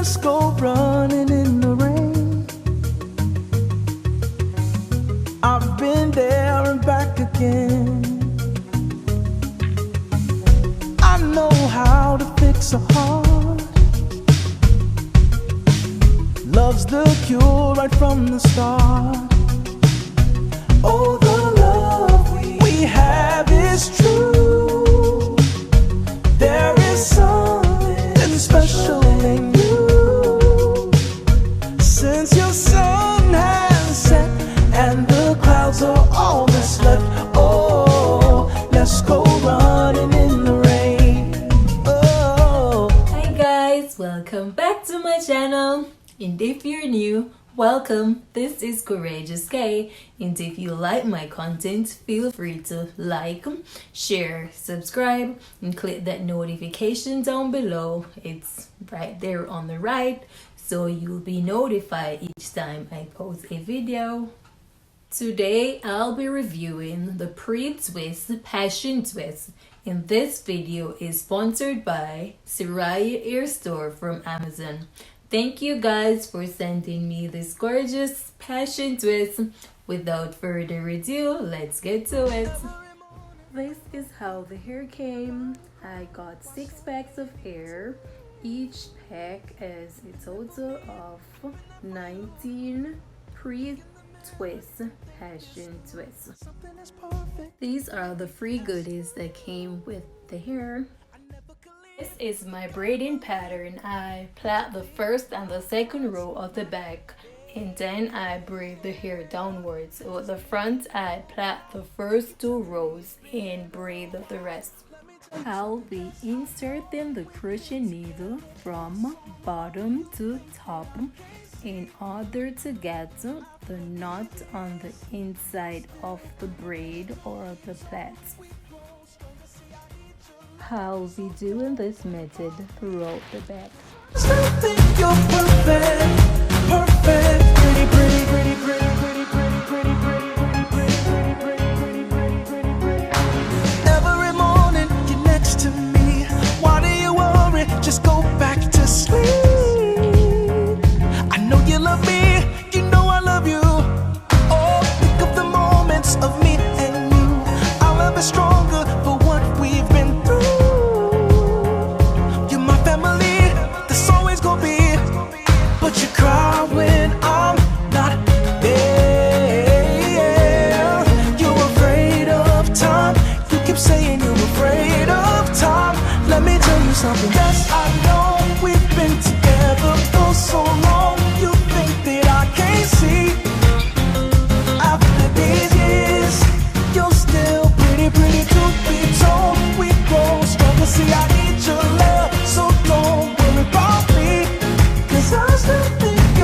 Let's go running in the rain. I've been there and back again. I know how to fix a heart. Love's the cure right from the start. Oh, the love we have is true. There is something special in you. Since your sun has set and the clouds are all that's left, oh, let's go running in the rain. Oh. Hi guys, welcome back to my channel. And if you're new, welcome. This is Courageous K, and if you like my content, feel free to like, share, subscribe, and click that notification down below. It's right there on the right, so you'll be notified each time I post a video. Today I'll be reviewing the Pre-Twist Passion Twist, and this video is sponsored by Soraya Ear Store from Amazon. Thank you guys for sending me this gorgeous passion twist. Without further ado, let's get to it. This is how the hair came. I got 6 packs of hair. Each pack is a total of 19 pre-twist passion twists. These are the free goodies that came with the hair. This is my braiding pattern. I plait the first and the second row of the back, and then I braid the hair downwards. So at the front, I plait the first 2 rows and braid the rest. I'll be inserting the crochet needle from bottom to top in order to get the knot on the inside of the braid or the plait. I'll be doing this method throughout the back. Still think you're perfect, perfect, pretty, pretty, pretty, pretty, pretty, pretty, pretty, pretty, pretty, pretty, pretty, pretty, pretty, pretty. Every morning you're next to me. Why do you worry? Just go back to sleep. I know you love me, you know I love you. Oh, think of the moments of me and you. Our love is stronger for what we've been through. Something. Yes, I know we've been together for so long. You think that I can't see? After these years, you're still pretty, pretty to be told. We grow stronger. See, I need your love, so don't worry about me. 'Cause I still think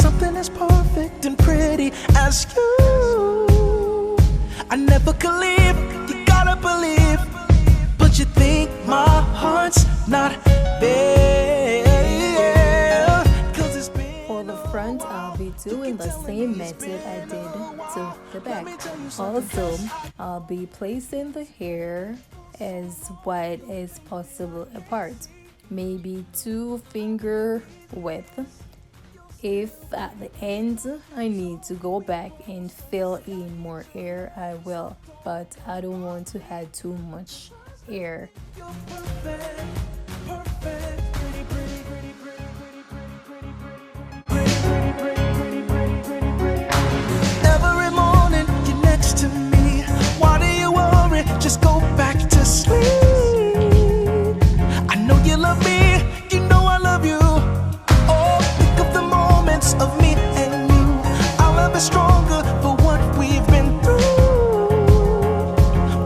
something as perfect and pretty as you. I never could leave, you gotta believe. But you think my heart's not there. 'Cause it's been For the front, I'll be doing the same method I did to the back. Also, I'll be placing the hair as wide as possible apart, maybe 2 finger width. If at the end I need to go back and fill in more air, I will, but I don't want to add too much air. you're perfect, perfect, pretty, pretty, pretty, pretty, pretty, pretty, pretty. Every morning you're next to me. Why do you worry? Just go back to sleep. I know you love me, you know I love you. Oh, think of the moments of me and you. Our love is stronger for what we've been through.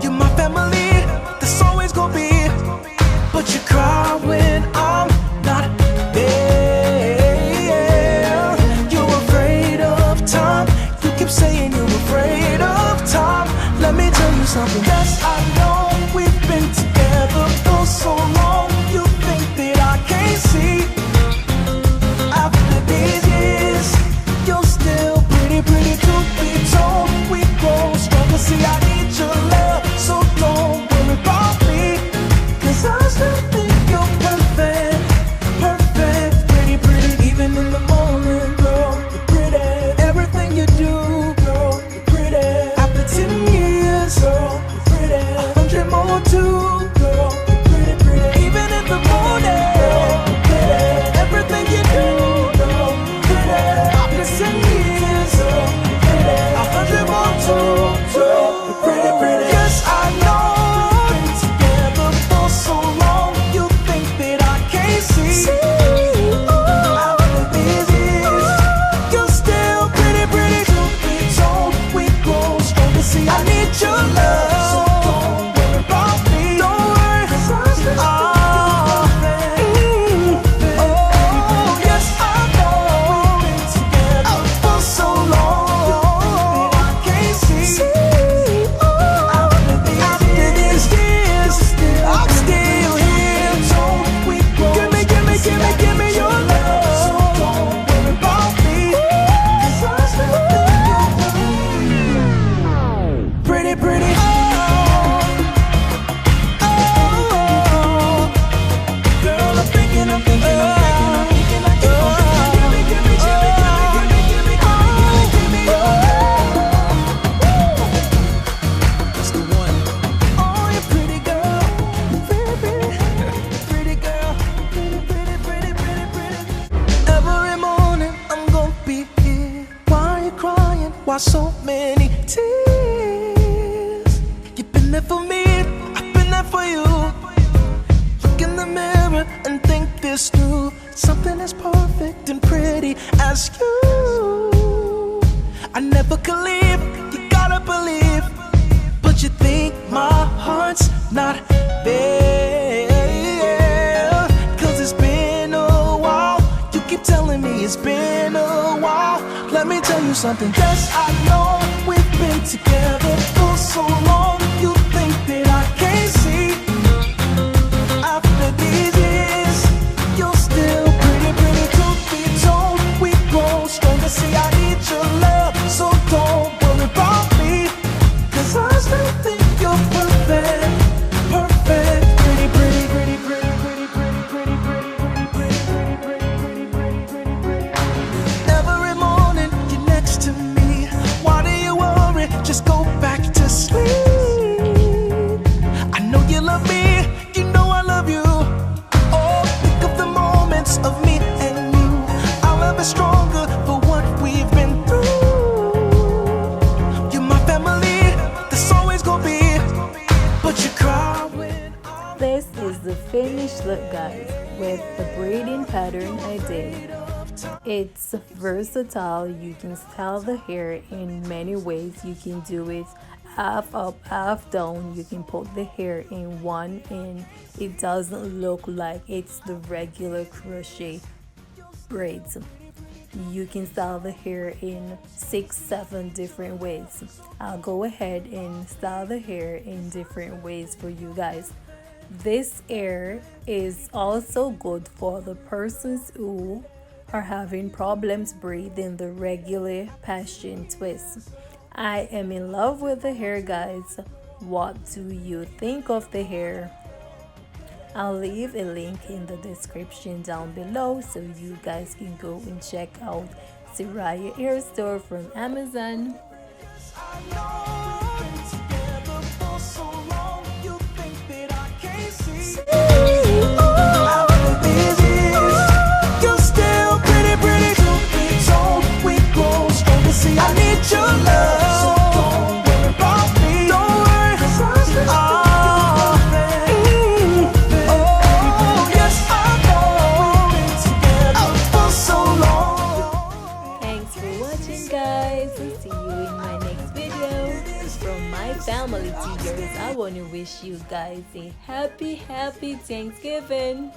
You're my family, that's always gonna be. But you cry when I'm not there. You're afraid of time. You keep saying you're afraid of time. Let me tell you something. Yes, I know we've been together for so long. You think that I can't see. After these years, you're still pretty, pretty to be told. We grow stronger. See, I need your love, so don't worry about me. 'Cause I still think you're perfect, perfect, pretty, pretty. Even in the morning, girl, you're pretty. Everything you do, girl, you're pretty. After 10 years, girl, you're pretty. 100 more too, girl, you're pretty, pretty. Even in the morning, girl, you're pretty. Everything you do, girl, you're pretty. After 10 years, girl, you're pretty. 100 more too, girl, you're pretty, pretty. Yes, I know we've been together for so long. You think that I can't see. After these years, you're still pretty, pretty to be told. We grow stronger. See, I need your love, so don't worry about me. Don't worry, 'cause I still think you're perfect. Oh, yes, I know we've been together for so long. You think that I can't see. After these years, I'm still here. Told we grow. Give me your love. So don't worry about me. 'Cause I still think you're pretty, pretty. Oh, girl, I'm thinking. That's the one. Oh, you pretty girl, pretty, pretty girl, pretty, pretty, pretty, pretty. Every morning I'm gonna be here. Why are you crying? Why so many tears? You've been there for me, I've been there for you. Look in the mirror and think this through. Something as perfect and pretty as you. I never could leave, you gotta believe. But you think my heart's not there. 'Cause it's been a while. You keep telling me it's been a while. Let me tell you something. Yes, I know we've been together for so long. You think that I can't see. After these years, you're still pretty, pretty to be told. We grow stronger. See, I need your love, so don't worry about me. 'Cause I still think you're perfect, perfect, pretty, pretty, pretty, pretty, pretty, pretty, pretty, pretty, pretty, pretty, pretty, pretty, pretty, pretty, pretty. Every morning you're next to me. Why do you worry? Just go back to sleep. I know you love me, you know I love you. Oh, think of the moments of me and you. Our love is stronger for what we've been through. You're my family, that's always gonna be. But you cry when I'm This is the finished look, guys, with the braiding pattern I did. It's versatile. You can style the hair in many ways. You can do it half up, half down. You can put the hair in one and it doesn't look like it's the regular crochet braids. you can style the hair in 6-7 different ways. I'll go ahead and style the hair in different ways for you guys. This hair is also good for the persons who are having problems breathing the regular passion twist. I am in love with the hair, guys. What do you think of the hair? I'll leave a link in the description down below so you guys can go and check out Siraya Hair Store from Amazon. I know we've been together for so long. You think that I can't see. After this years, you're still pretty, pretty. Two feet tall, we grow stronger. See, I need your love, so don't worry about me. Don't worry, 'cause I'm still oh, yes, I know we've been together for so long. Thanks for watching, guys. See you in my next video. From my family to yours, I want to wish you guys a happy Thanksgiving.